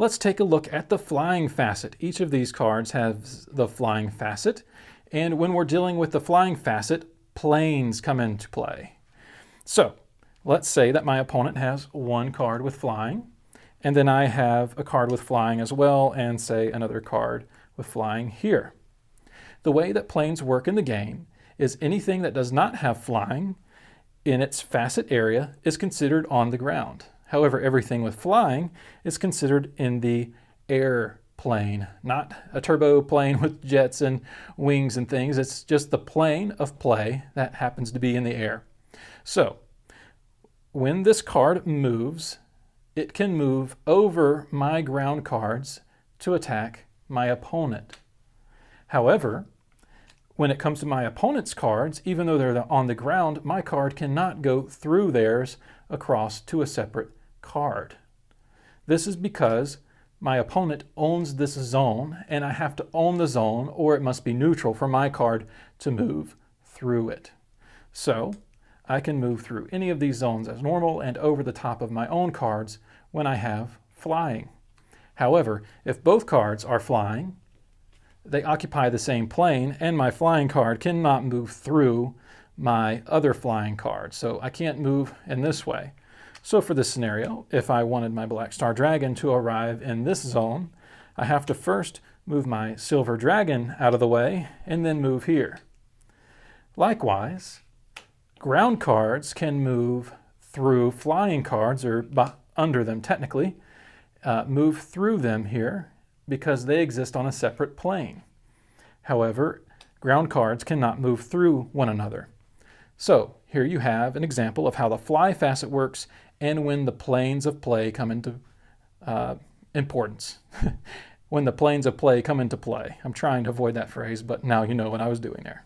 Let's take a look at the flying facet. Each of these cards has the flying facet, and when we're dealing with the flying facet, planes come into play. So let's say that my opponent has one card with flying, and then I have a card with flying as well, and say another card with flying here. The way that planes work in the game is anything that does not have flying in its facet area is considered on the ground. However, everything with flying is considered in the air plane, not a turbo plane with jets and wings and things. It's just the plane of play that happens to be in the air. So when this card moves, it can move over my ground cards to attack my opponent. However, when it comes to my opponent's cards, even though they're on the ground, my card cannot go through theirs across to a separate card. This is because my opponent owns this zone, and I have to own the zone, or it must be neutral for my card to move through it. So I can move through any of these zones as normal and over the top of my own cards when I have flying. However, if both cards are flying, they occupy the same plane, and my flying card cannot move through my other flying card. So I can't move in this way. So for this scenario, if I wanted my Black Star Dragon to arrive in this zone, I have to first move my Silver Dragon out of the way and then move here. Likewise, ground cards can move through flying cards, or under them technically, move through them here because they exist on a separate plane. However, ground cards cannot move through one another. So here you have an example of how the fly facet works and when the planes of play come into importance. When the planes of play come into play. I'm trying to avoid that phrase, but now you know what I was doing there.